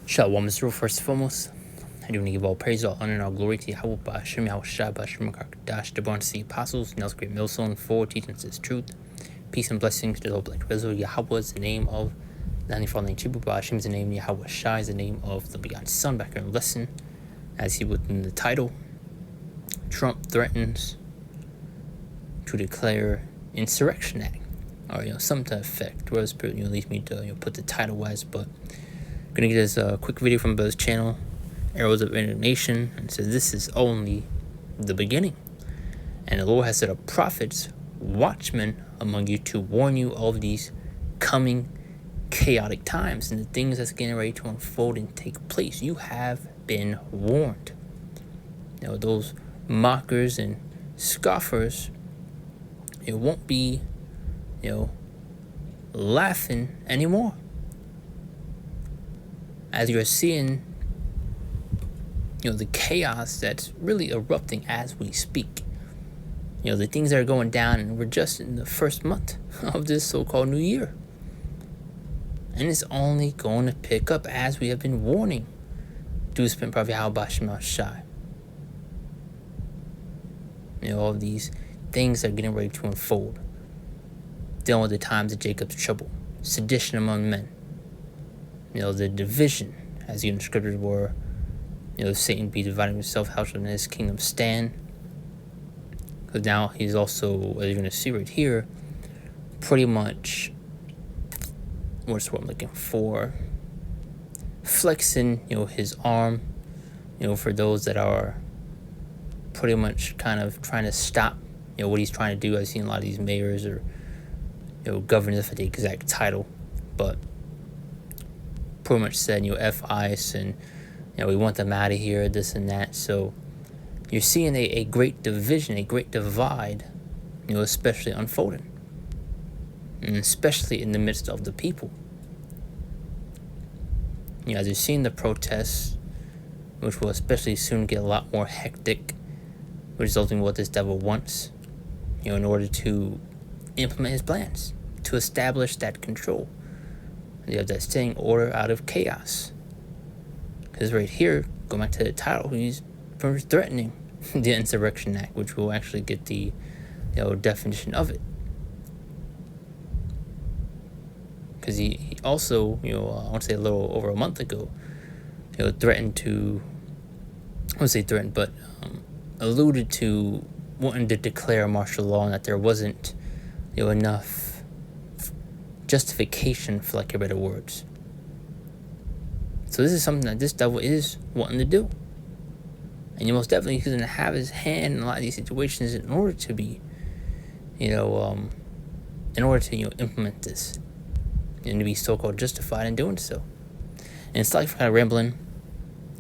Shalom Israel, first and foremost. I do want to give all praise, all honor, and all glory to Yahweh, Ba'ashem, Yahushua, Ba'ashem, Kakadash, the born to the apostles, Nels Great Millstone, for teaching us truth. Peace and blessings to the whole black Israel. Yahweh is the name of the Heavenly Father, Chibu. Ba'ashem is the name, Yahweh Shai is the name of the begotten Son. Back here in lesson, as he within the title, Trump threatens to declare insurrection act, or some to effect. Whereas Spirit leads me to put the title wise, but I'm gonna get this quick video from Buzz channel, Arrows of Indignation, and says this is only the beginning. And the Lord has set up prophets, watchmen among you to warn you of these coming chaotic times and the things that's getting ready to unfold and take place. You have been warned. Those mockers and scoffers, it won't be, laughing anymore. As you're seeing, the chaos that's really erupting as we speak. The things that are going down, and we're just in the first month of this so-called new year. And it's only going to pick up as we have been warning. Do spend probably how Ba'ashem Shai. All these things that are getting ready to unfold. Dealing with the times of Jacob's trouble. Sedition among men. The division, as the scriptures were, Satan be dividing himself, how shall his kingdom stand? Because now he's also, as you're going to see right here, pretty much, what's what I'm looking for, flexing, his arm, for those that are pretty much kind of trying to stop, what he's trying to do. I've seen a lot of these mayors or, governors, for the exact title, but pretty much said, F ICE, and, we want them out of here, this and that. So you're seeing a great division, a great divide, especially unfolding. And especially in the midst of the people. As you're seeing the protests, which will especially soon get a lot more hectic, resulting in what this devil wants, in order to implement his plans, to establish that control. You have that staying order out of chaos. Because right here, going back to the title, he's threatening the Insurrection Act, which will actually get the definition of it. Because he also, I want to say a little over a month ago, threatened to, I wouldn't say threatened, but alluded to wanting to declare martial law, and that there wasn't, enough justification, for lack of better words. So this is something that this devil is wanting to do. And you most definitely he's going to have his hand in a lot of these situations in order to be, in order to, implement this. And to be so-called justified in doing so. And it's like kind of rambling.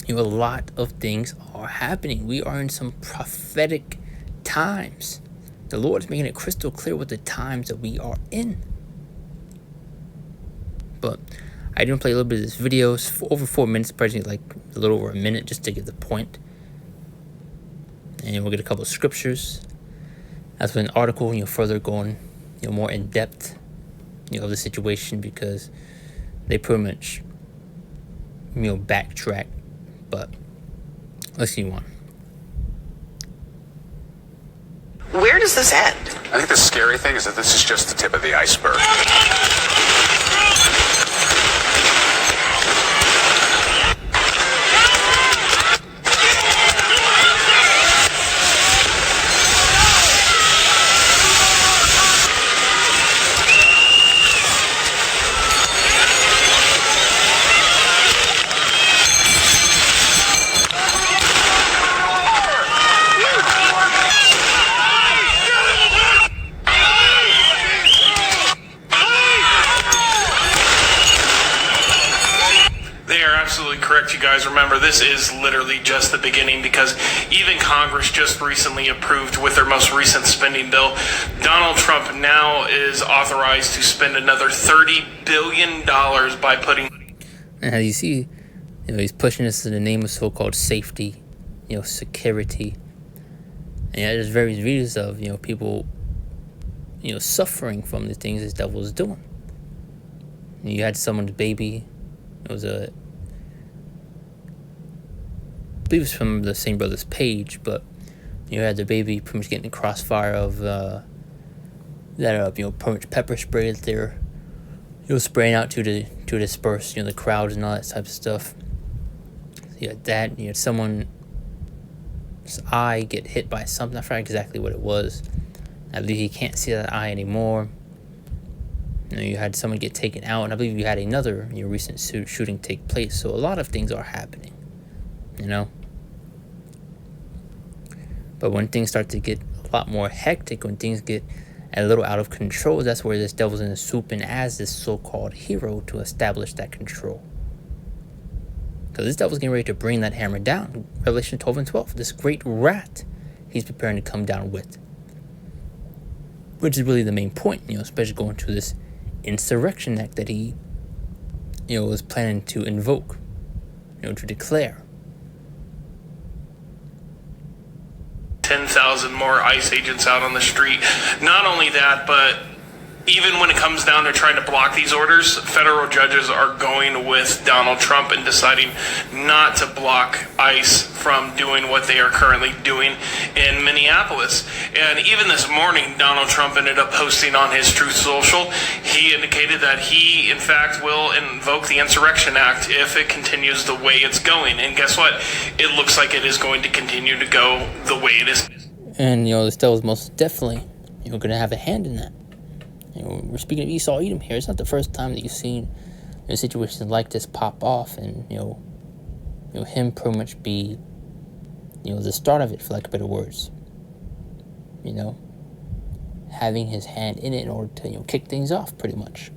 A lot of things are happening. We are in some prophetic times. The Lord is making it crystal clear what the times that we are in. But I didn't play a little bit of this video. It's for over 4 minutes, probably like a little over a minute, just to get the point. And we'll get a couple of scriptures. That's an article, further going, more in depth, of the situation, because they pretty much, backtrack. But let's see one. Where does this end? I think the scary thing is that this is just the tip of the iceberg. Correct, you guys. Remember, this is literally just the beginning, because even Congress just recently approved, with their most recent spending bill, Donald Trump now is authorized to spend another $30 billion by putting... And as you see, he's pushing this in the name of so-called safety, security. And there's various videos of, people, suffering from the things this devil is doing. You had someone's baby. It was a believe it's from the same brother's page, but you had the baby pretty much getting the crossfire of pretty much pepper spray that they're spraying out to disperse the crowds and all that type of stuff. So you had that. You had someone's eye get hit by something. I forgot exactly what it was. I believe he can't see that eye anymore. You had someone get taken out, and I believe you had another recent shooting take place. So a lot of things are happening, But when things start to get a lot more hectic, when things get a little out of control, that's where this devil's in the soup and as this so-called hero to establish that control. Because this devil's getting ready to bring that hammer down. Revelation 12 and 12, this great rat he's preparing to come down with. Which is really the main point, especially going to this insurrection act that he, was planning to invoke, to declare. 10,000 more ICE agents out on the street. Not only that, but even when it comes down to trying to block these orders, federal judges are going with Donald Trump and deciding not to block ICE from doing what they are currently doing in Minneapolis. And even this morning, Donald Trump ended up posting on his Truth Social. He indicated that he, in fact, will invoke the Insurrection Act if it continues the way it's going. And guess what? It looks like it is going to continue to go the way it is. And, this devil's most definitely, going to have a hand in that. We're speaking of Esau Edom here. It's not the first time that you've seen situations like this pop off, and him pretty much be the start of it, for lack of better words. Having his hand in it in order to kick things off, pretty much.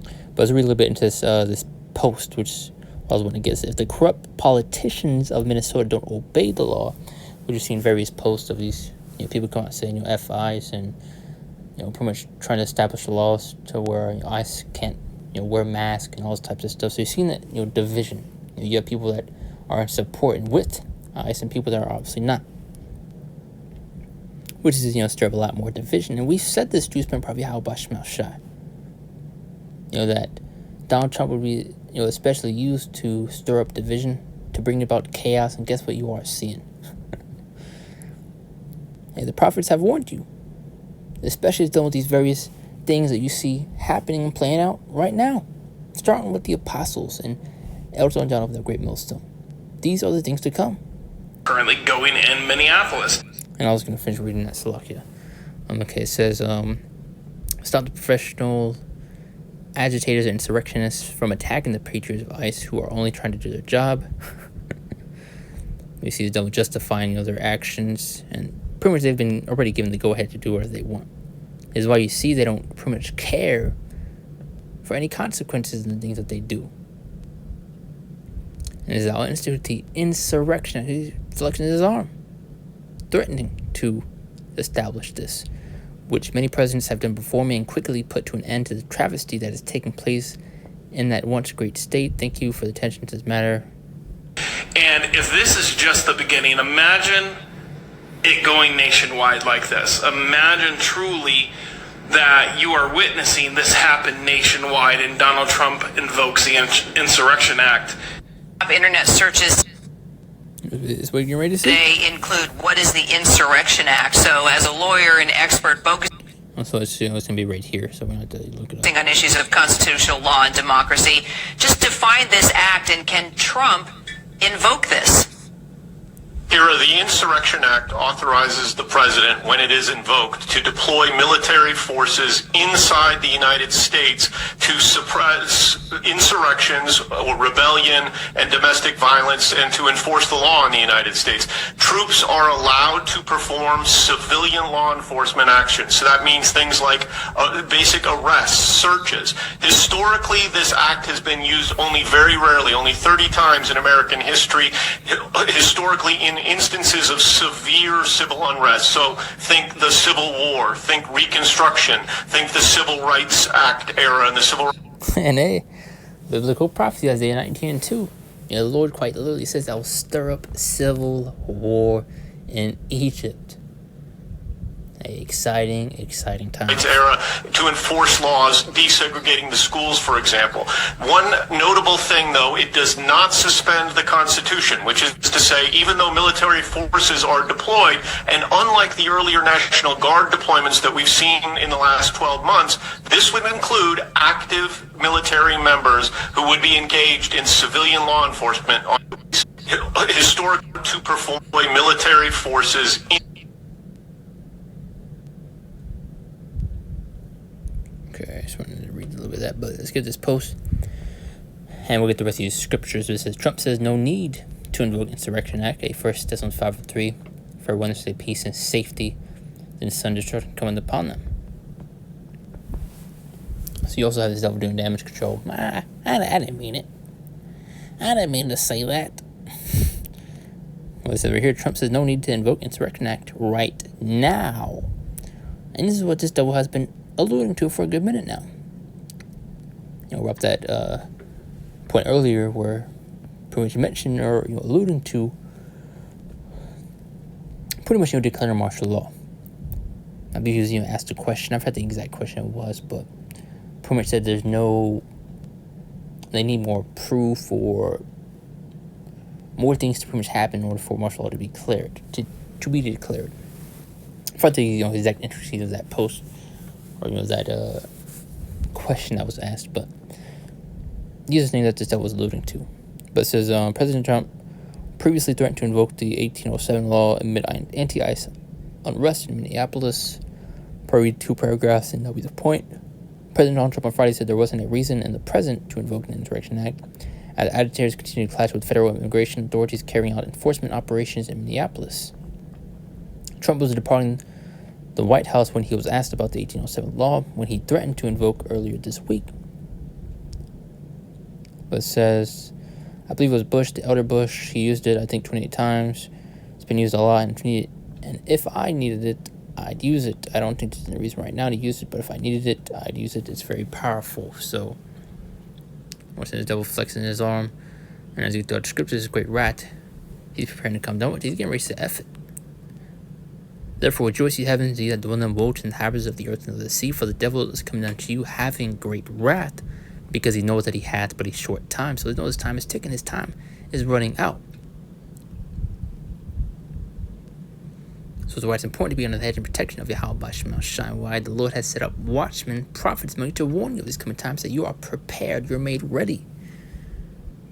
But let's read a little bit into this post, which I was going to guess. If the corrupt politicians of Minnesota don't obey the law, we've just seen various posts of these people come out saying FIs and pretty much trying to establish the laws to where ICE can't, wear masks and all those types of stuff. So you've seen that, division. You have people that are in support and with ICE and people that are obviously not. Which is, stir up a lot more division. And we've said this, Jews been probably how about Shmuel Shai. That Donald Trump would be, especially used to stir up division, to bring about chaos. And guess what you are seeing? Hey, the prophets have warned you. Especially done with these various things that you see happening and playing out right now. Starting with the apostles and Elton John of the Great Millstone. These are the things to come. Currently going in Minneapolis. And I was going to finish reading that Salakia. Okay, it says, stop the professional agitators and insurrectionists from attacking the patriots of ICE who are only trying to do their job. We see them justifying their actions, and pretty much they've been already given the go-ahead to do whatever they want. This is why you see they don't pretty much care for any consequences in the things that they do. And is I'll institute the insurrection. He's flexing his arm, threatening to establish this, which many presidents have done before me, and quickly put to an end to the travesty that is taking place in that once great state. Thank you for the attention to this matter. And if this is just the beginning, imagine it going nationwide like this. Imagine truly that you are witnessing this happen nationwide and Donald Trump invokes the Insurrection Act. Internet searches Is what you're ready to see? they include what is the Insurrection Act. So as a lawyer and expert focusing So it's going to be right here, so we don't have to look it up. on issues of constitutional law and democracy, just define this act, and can Trump invoke this? Here, the Insurrection Act authorizes the president, when it is invoked, to deploy military forces inside the United States to suppress insurrections, rebellion, and domestic violence, and to enforce the law in the United States. Troops are allowed to perform civilian law enforcement actions. So that means things like basic arrests, searches. Historically, this act has been used only very rarely, only 30 times in American history, historically in instances of severe civil unrest. So think the Civil War, think Reconstruction, think the Civil Rights Act era and the Civil And hey, biblical prophecy, Isaiah 19:2. The Lord quite literally says, I will stir up civil war in Egypt. Exciting time. Era to enforce laws desegregating the schools, for example. One notable thing, though, it does not suspend the Constitution, which is to say, even though military forces are deployed, and unlike the earlier National Guard deployments that we've seen in the last 12 months, this would include active military members who would be engaged in civilian law enforcement on historic to perform military forces in. Okay, I just wanted to read a little bit of that, but let's get this post. And we'll get the rest of these scriptures. It says, Trump says no need to invoke Insurrection Act, a 1 Thessalonians 5:3, for everyone to say peace and safety, then sudden destruction coming upon them. So you also have this devil doing damage control. I didn't mean it. I didn't mean to say that. Well, it says right here, Trump says no need to invoke Insurrection Act right now. And this is what this devil has been alluding to for a good minute now. We're up that point earlier where pretty much mentioned or alluding to pretty much declaring martial law. I believe he was asked a question. I forgot the exact question it was, but pretty much said they need more proof or more things to pretty much happen in order for martial law to be declared, to be declared. I forgot the exact intricacies of that post or that question that was asked, but these are things that this devil was alluding to. But it says President Trump previously threatened to invoke the 1807 law amid anti-ICE unrest in Minneapolis. Probably 2 paragraphs, and that'll be the point. President Donald Trump on Friday said there wasn't a reason in the present to invoke an Insurrection Act, as agitators continue to clash with federal immigration authorities carrying out enforcement operations in Minneapolis. Trump was departing the White House when he was asked about the 1807 law, when he threatened to invoke earlier this week. But it says, I believe it was Bush, the elder Bush. He used it, I think, 28 times. It's been used a lot, and if I needed it, I'd use it. I don't think there's any reason right now to use it, but if I needed it, I'd use it. It's very powerful. So, watching this devil flexing his arm, and as you thought, scripture is a great rat. He's preparing to come down with. He's getting ready to F it. Therefore, rejoice, ye heavens, ye that dwell in the boats and inhabitants of the earth and of the sea, for the devil is coming down to you, having great wrath, because he knows that he hath but a short time. So he knows his time is ticking. His time is running out. So it's why it's important to be under the hedge and protection of Yahweh by Shema Shai. Why the Lord has set up watchmen, prophets, meant to warn you of these coming times, that you are prepared, you're made ready.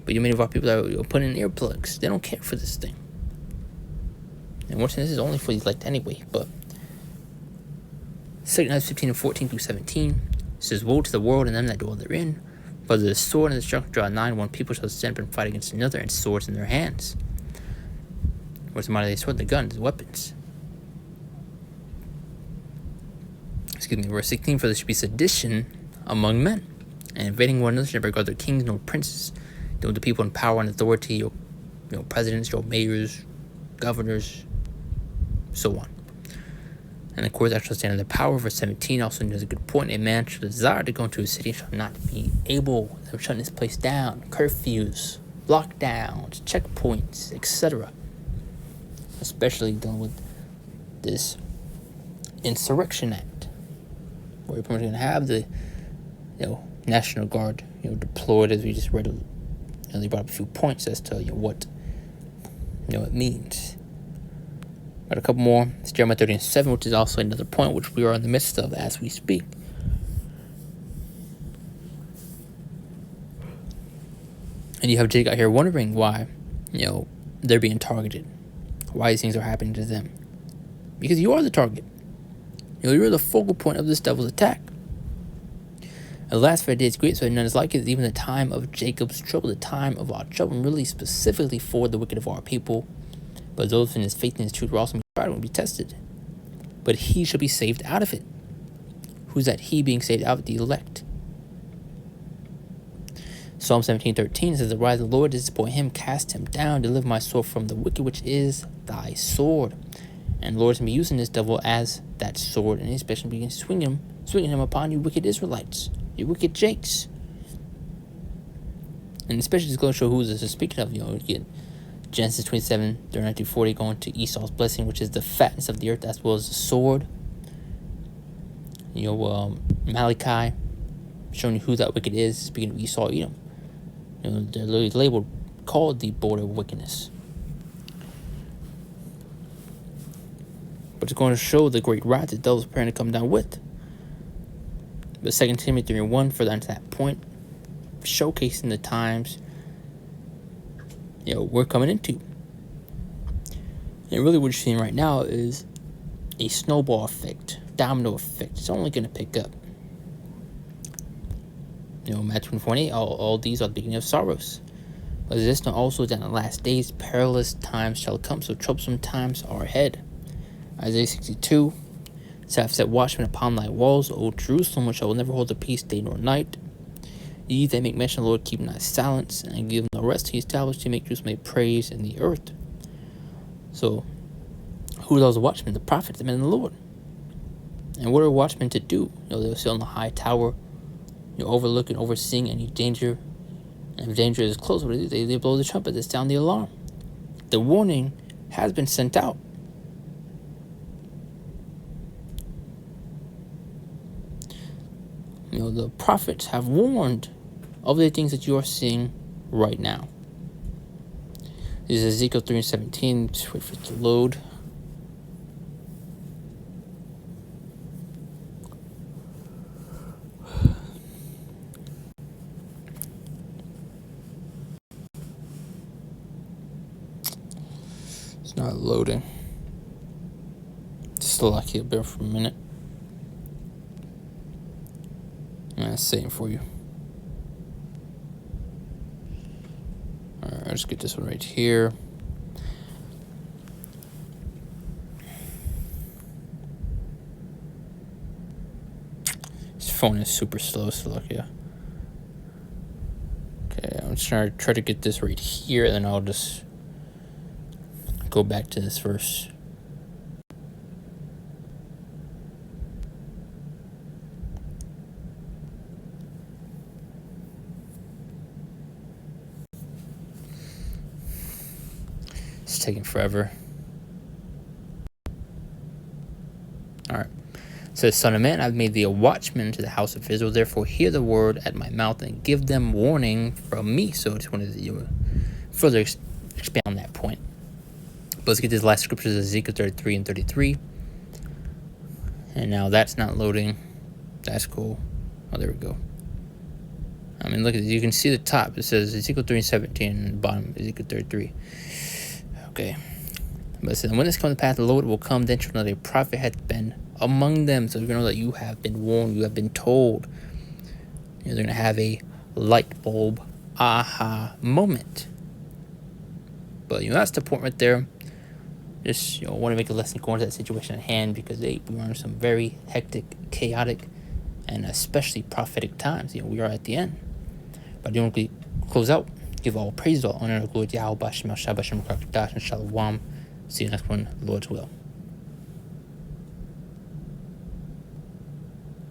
But many of our people are putting in earplugs. They don't care for this thing. And watching this is only for the elect anyway. But 2 Knights 15 and 14 through 17 says, Woe to the world and them that dwell therein. For the sword and the destruction draw nigh, one people shall stand up and fight against another, and swords in their hands. What's the matter? They sword, the guns, the weapons. Verse 16, for there should be sedition among men, and invading one another shall regard their kings nor princes, nor the people in power and authority, your presidents, your mayors, governors, so on. And of course, that shall stand in the power. Verse 17 also knows a good point. A man shall desire to go into a city, shall not be able. They're shutting this place down. Curfews, lockdowns, checkpoints, etc. Especially dealing with this Insurrection Act, where you're pretty much going to have the National Guard deployed, as we just read. They brought up a few points as to what it means. Got a couple more. It's Jeremiah 30:7, which is also another point which we are in the midst of as we speak. And you have Jake out here wondering why they're being targeted, why these things are happening to them, because you are the target. You're the focal point of this devil's attack. And the last 5 days great, so none is like it, even the time of Jacob's trouble, the time of our trouble, really specifically for the wicked of our people. But those in his faith and his truth will also be tried and be tested. But he shall be saved out of it. Who's that he being saved out of it? The elect. Psalm 17:13 says, Arise, the Lord, disappoint him, cast him down, deliver my soul from the wicked, which is thy sword. And the Lord's going to be using this devil as that sword, and he's especially begin swinging him upon you wicked Israelites, you wicked Jakes. And especially it's going to show who this is speaking of. You get Genesis 27:39-40 going to Esau's blessing, which is the fatness of the earth as well as the sword. Malachi, showing you who that wicked is. Speaking of Esau, Edom, they're literally labeled, called the border of wickedness. But it's going to show the great wrath that the devil's preparing to come down with. But 2 Timothy 3:1, further on to that point, showcasing the times we're coming into. And really what you're seeing right now is a snowball effect, domino effect. It's only going to pick up. Matthew 24:8, all these are the beginning of sorrows. But this know also that in the last days perilous times shall come, so troublesome times are ahead. Isaiah 62, so I have set watchmen upon thy walls, O Jerusalem, which I will never hold the peace day nor night. Ye that make mention of the Lord, keep not silence, and give no rest. He established to make Jerusalem a praise in the earth. So, who are those watchmen? The prophets, the men of the Lord. And what are watchmen to do? They'll sit on the high tower, overlooking, overseeing any danger. And if danger is close, what do? They blow the trumpet, they sound the alarm. The warning has been sent out. The prophets have warned of the things that you are seeing right now. This is Ezekiel 3:17. Just wait for it to load. It's not loading. Still like it, bear for a minute. That's saying for you. Alright, I'll just get this one right here. This phone is super slow, so look, yeah. Okay, I'm just trying to try to get this right here, and then I'll just go back to this verse. It's taking forever. Alright. It says, Son of man, I've made thee a watchman to the house of Israel. Therefore hear the word at my mouth and give them warning from me. So I just wanted to further expand on that point. But let's get this last scriptures, Ezekiel 33 and 33. And now that's not loading. That's cool. Oh, there we go. I mean, look at this. You can see the top. It says Ezekiel 3:17, and the bottom, Ezekiel 33. Okay. But it says, when this comes to pass, the Lord will come, then shall know that a prophet hath been among them. So you know that you have been warned, you have been told. They're going to have a light bulb aha moment. But that's the point right there. Just want to make a lesson going to that situation at hand, because we are in some very hectic, chaotic, and especially prophetic times. We are at the end. But I do want to close out. Give all praise, all honor, and glory to Yahweh, Bashem, Shabbat, Shem, and Shalom. See you next one, Lord's will.